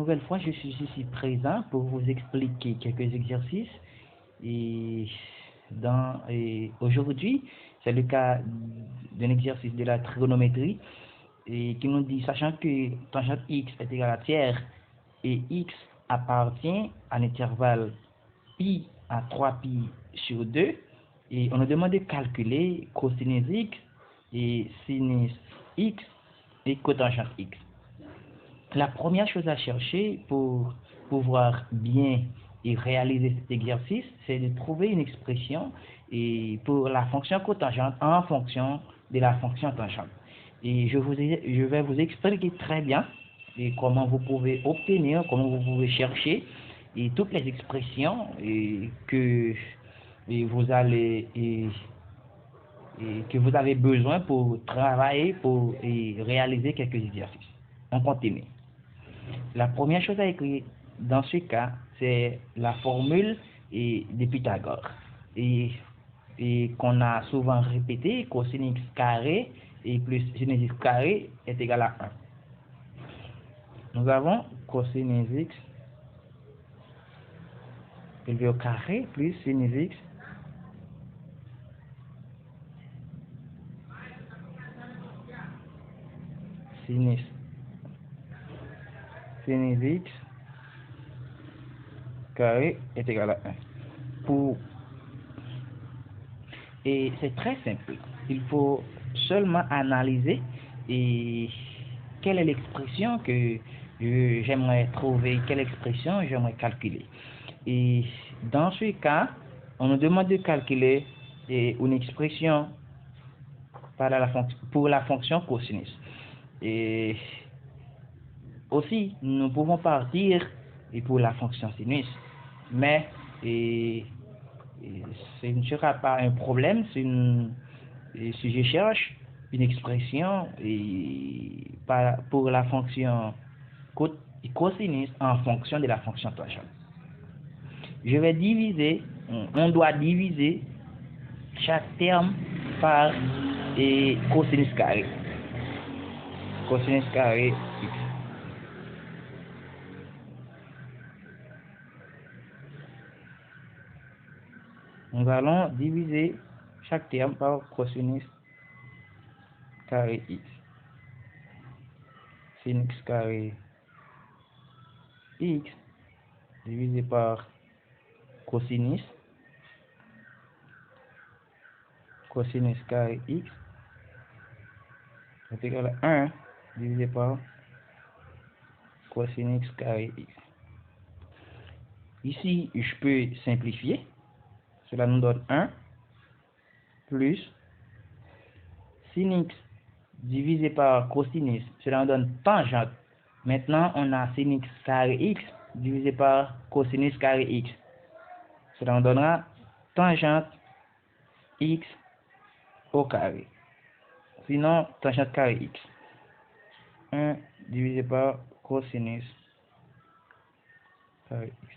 nouvelle fois, je suis ici présent pour vous expliquer quelques exercices. Et, et aujourd'hui, c'est le cas d'un exercice de la trigonométrie et qui nous dit, sachant que tangente x est égale à tiers et x appartient à l'intervalle pi à 3pi sur 2, et on nous demande de calculer cosinus x et sinus x et cotangente x. La première chose à chercher pour pouvoir bien et réaliser cet exercice, c'est de trouver une expression et pour la fonction cotangente en fonction de la fonction tangente. Et je vais vous expliquer très bien et comment vous pouvez obtenir, comment vous pouvez chercher et toutes les expressions que vous allez que vous avez besoin pour travailler, pour réaliser quelques exercices. On continue. La première chose à écrire dans ce cas, c'est la formule de Pythagore et qu'on a souvent répété, cosinus x carré et plus sinus x carré est égal à 1. Nous avons cosinus x élevé au carré plus sinus x sinus x carré est égal à 1. Et c'est très simple. Il faut seulement analyser et quelle est l'expression que j'aimerais trouver, quelle expression j'aimerais calculer. Et dans ce cas, on nous demande de calculer une expression pour la fonction cosinus. Et aussi, nous pouvons partir pour la fonction sinus, mais ce ne sera pas un problème si je cherche une expression pour la fonction cosinus en fonction de la fonction tangente. On doit diviser chaque terme par cosinus carré. Cosinus carré x. Nous allons diviser chaque terme par cosinus carré x. Sin x carré x divisé par cosinus carré x est égal à 1 divisé par cosinus carré x. Ici, je peux simplifier. Cela nous donne 1 plus sin x divisé par cosinus. Cela nous donne tangente. Maintenant, on a sin x carré x divisé par cosinus carré x. Cela nous donnera tangente x au carré. Sinon, tangente carré x. 1 divisé par cosinus carré x.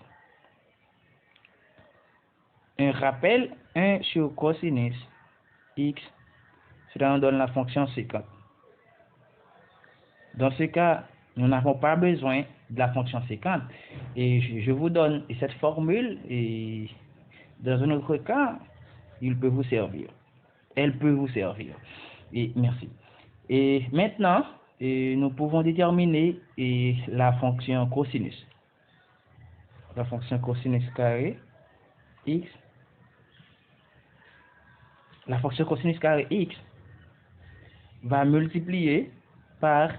Un rappel, 1 sur cosinus x, cela nous donne la fonction sécante. Dans ce cas, nous n'avons pas besoin de la fonction sécante. Et je vous donne cette formule et dans un autre cas, elle peut vous servir. Et merci. Et maintenant, nous pouvons déterminer la fonction cosinus. La fonction cosinus carré x. La fonction cosinus carré x va multiplier par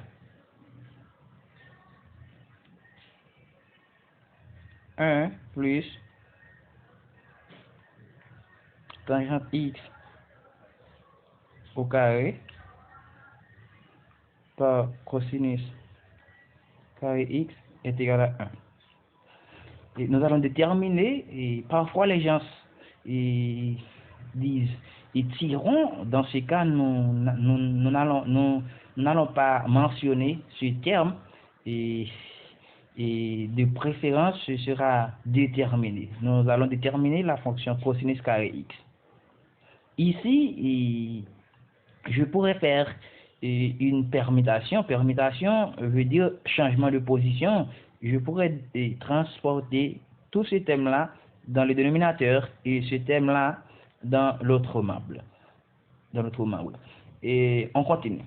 un plus tangente x au carré par cosinus carré x est égal à 1. Et nous allons déterminer, et parfois les gens disent ils tireront, dans ce cas nous n'allons pas mentionner ce terme et de préférence ce sera déterminé. Nous allons déterminer la fonction cosinus carré x. Ici, je pourrais faire une permutation. Permutation veut dire changement de position je pourrais transporter tous ces thèmes-là dans le dénominateur et ce thème-là dans l'autre membre. Et on continue.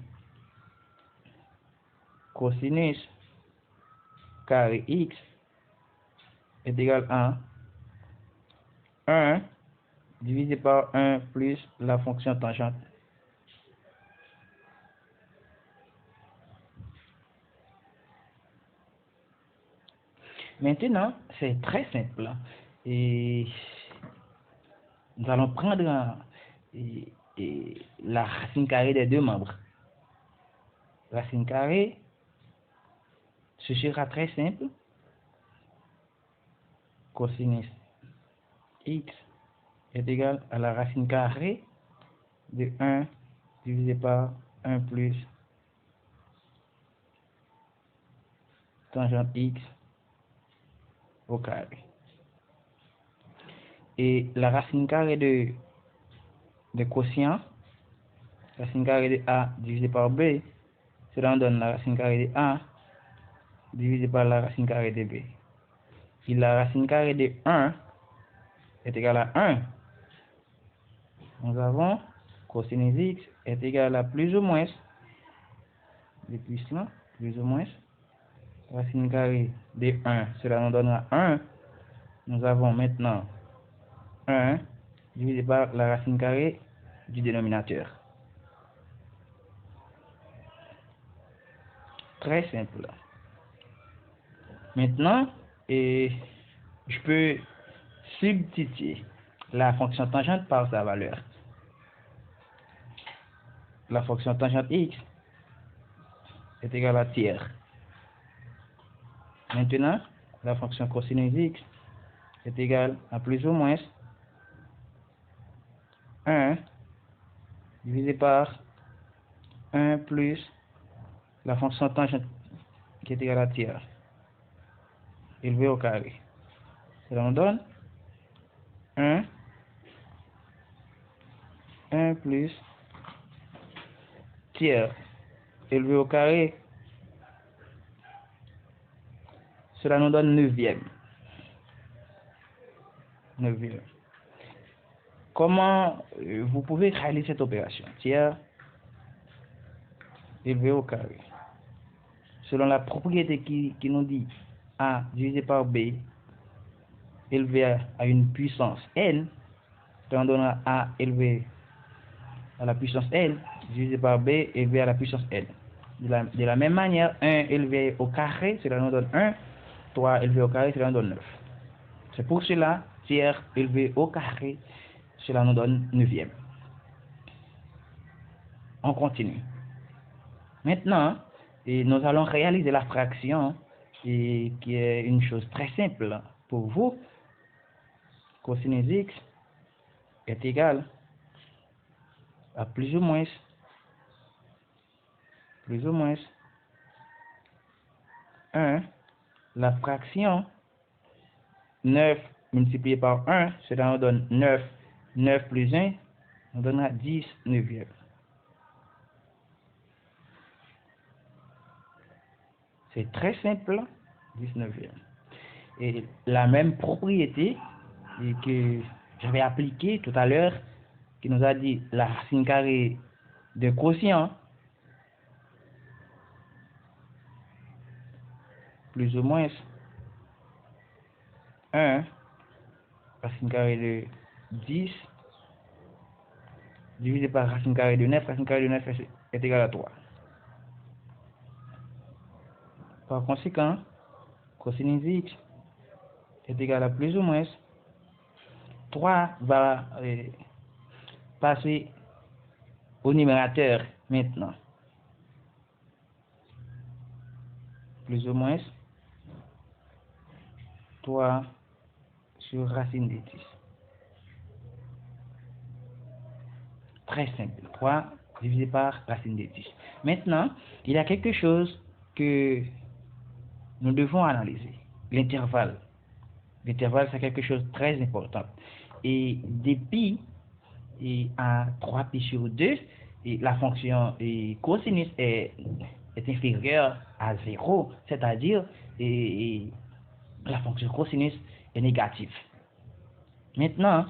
Cosinus carré x est égal à 1 divisé par 1 plus la fonction tangente. Maintenant, c'est très simple. Et nous allons prendre la racine carrée des deux membres. Racine carrée, ce sera très simple. Cosinus x est égal à la racine carrée de 1 divisé par 1 plus tangente x au carré. Et la racine carrée de quotient, racine carrée de a divisé par b, cela donne la racine carrée de a divisé par la racine carrée de b. Et la racine carrée de 1 est égale à 1. Nous avons cosinus x est égal à plus ou moins, le puissant, plus ou moins, racine carrée de 1, cela nous donnera 1. Nous avons maintenant 1 divisé par la racine carrée du dénominateur. Très simple. Maintenant, je peux substituer la fonction tangente par sa valeur. La fonction tangente x est égale à tiers. Maintenant, la fonction cosinus x est égale à plus ou moins 1 divisé par 1 plus la fonction tangente qui est égale à tiers élevé au carré. Cela nous donne 1 plus tiers élevé au carré. Cela nous donne 9e. Comment vous pouvez réaliser cette opération? Tiers élevé au carré. Selon la propriété qui nous dit a divisé par b élevé à une puissance n, ça donnera a élevé à la puissance n divisé par b élevé à la puissance n. De la même manière, 1 élevé au carré, cela nous donne 1, 3 élevé au carré, cela nous donne 9. C'est pour cela, tiers élevé au carré, cela nous donne 9e. On continue. Maintenant, nous allons réaliser la fraction qui est une chose très simple pour vous. Cosinus x est égal à plus ou moins 1, la fraction 9 multiplié par 1, cela nous donne 9. 9 plus 1 nous donnera 10 neuvième. C'est très simple, 10 neuvième. Et la même propriété que j'avais appliquée tout à l'heure, qui nous a dit la racine carrée de quotient plus ou moins 1 racine carrée de 10 divisé par racine carrée de 9, racine carrée de 9 est égal à 3. Par conséquent, cosinus x est égal à plus ou moins 3 va passer au numérateur maintenant. Plus ou moins 3 sur racine de 10. Très simple. 3 divisé par racine de 10. Maintenant, il y a quelque chose que nous devons analyser. L'intervalle. L'intervalle, c'est quelque chose de très important. Et des pi à 3pi sur 2, et la fonction cosinus est inférieure à 0, c'est-à-dire et la fonction cosinus est négative. Maintenant,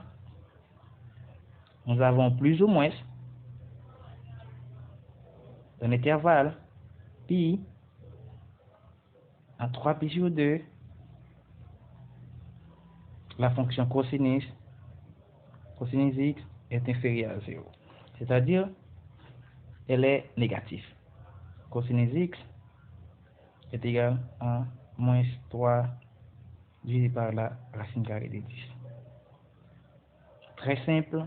nous avons plus ou moins un intervalle pi à 3 pi sur 2, la fonction cosinus x est inférieure à 0. C'est-à-dire, elle est négative. Cosinus x est égal à moins 3 divisé par la racine carrée de 10. Très simple.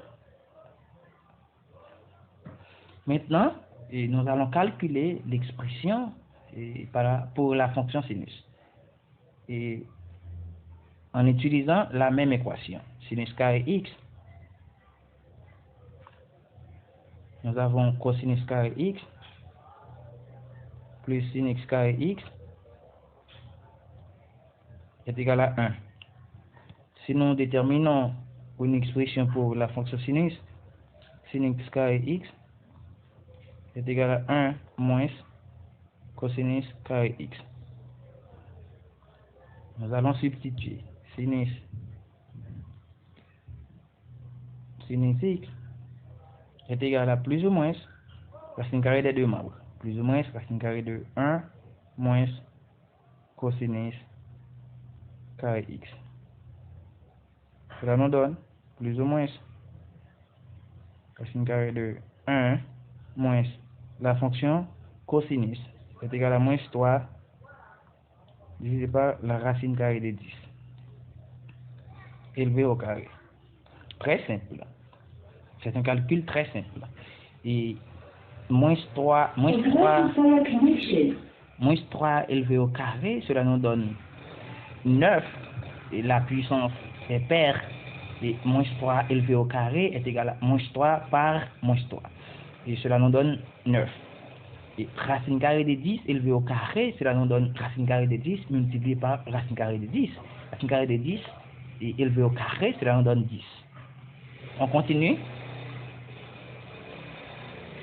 Maintenant, nous allons calculer l'expression pour la fonction sinus. Et en utilisant la même équation, sinus carré x, nous avons cosinus carré x plus sin x carré x est égal à 1. Si nous déterminons une expression pour la fonction sinus, sin x carré x est égal à 1 moins cosinus carré x. Nous allons substituer sinus x est égal à plus ou moins racine carrée des deux membres. Plus ou moins racine carrée de 1 moins cosinus carré x. Cela nous donne plus ou moins racine carrée de 1 moins la fonction cosinus est égal à moins 3 divisé par la racine carrée de 10 élevé au carré. Très simple. C'est un calcul très simple. Et moins 3 élevé au carré, cela nous donne 9. Et la puissance est paire. Et moins 3 élevé au carré est égal à moins 3 par moins 3. Et cela nous donne 9. Et racine carrée de 10 élevé au carré, cela nous donne racine carrée de 10 multiplié par racine carrée de 10. Racine carrée de 10 et élevé au carré, cela nous donne 10. On continue.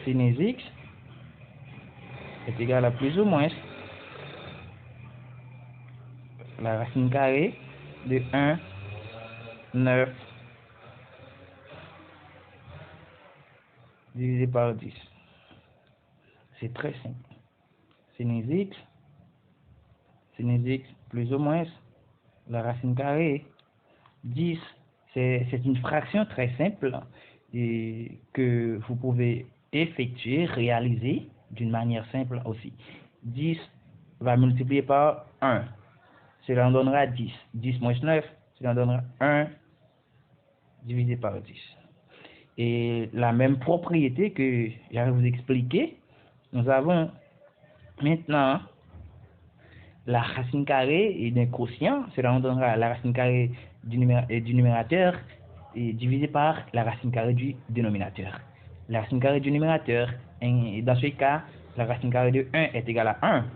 Sinus x est égal à plus ou moins la racine carrée de 1, 9 divisé par 10. C'est très simple. Sinus x plus ou moins la racine carrée 10. C'est une fraction très simple et que vous pouvez effectuer, réaliser d'une manière simple aussi. 10 va multiplier par 1. Cela en donnera 10. 10 moins 9, cela en donnera 1 divisé par 10. Et la même propriété que j'allais vous expliquer, nous avons maintenant la racine carrée d'un quotient, cela en donnera la racine carrée du numérateur et divisé par la racine carrée du dénominateur. La racine carrée du numérateur, dans ce cas, la racine carrée de 1 est égale à 1.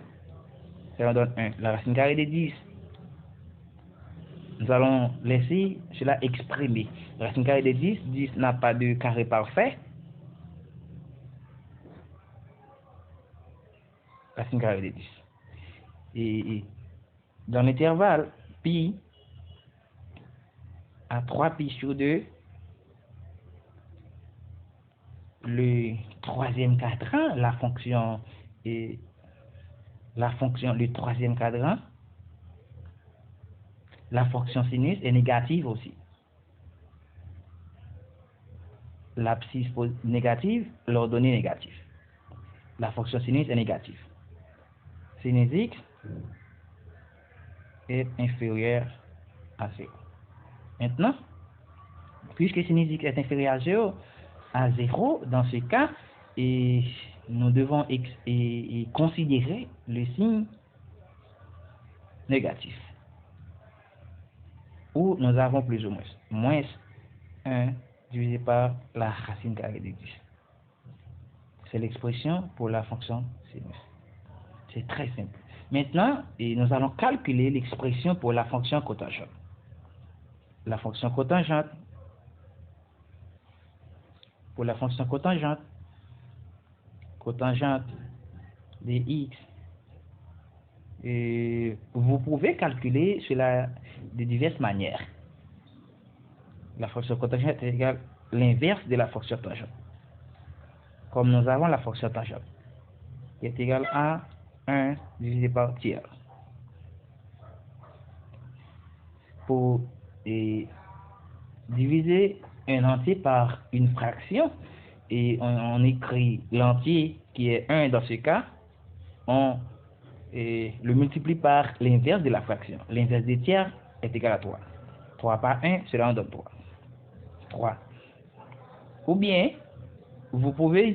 Cela donne 1. La racine carrée de 10, nous allons laisser cela exprimer. La racine carrée de 10, 10 n'a pas de carré parfait. Racine carrée de 10. Et dans l'intervalle pi à 3 pi sur 2, le troisième quadrant, le troisième quadrant, la fonction sinus est négative aussi. L'abscisse négative, l'ordonnée négative. La fonction sinus est négative. Sinus x est inférieur à 0. Maintenant, puisque sinus x est inférieur à 0, dans ce cas, nous devons considérer le signe négatif, où nous avons plus ou moins 1 divisé par la racine carrée de 10. C'est l'expression pour la fonction sinus. C'est très simple. Maintenant, nous allons calculer l'expression pour la fonction cotangente. La fonction cotangente, pour la fonction cotangente de x Et vous pouvez calculer cela de diverses manières. La fonction cotangente est égale à l'inverse de la fonction tangente. Comme nous avons la fonction tangente, qui est égale à 1 divisé par tiers. Pour diviser un entier par une fraction, et on écrit l'entier qui est 1 dans ce cas, on le multiplie par l'inverse de la fraction. L'inverse des tiers est égal à 3. 3 par 1, cela en donne 3. 3. Ou bien, vous pouvez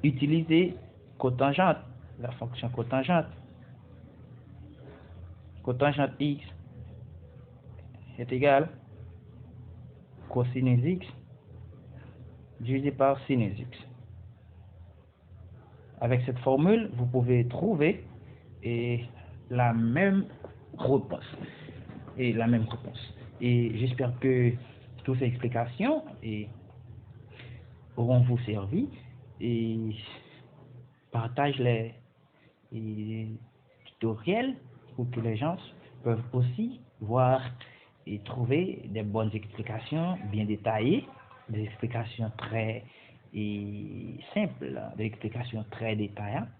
utiliser cotangente, la fonction cotangente. Cotangente x est égal à cosinus x divisé par sinus x. Avec cette formule, vous pouvez trouver la même réponse. Et j'espère que toutes ces explications auront vous servi, et partage les tutoriels pour que les gens peuvent aussi voir et trouver des bonnes explications bien détaillées, des explications très simples, des explications très détaillées,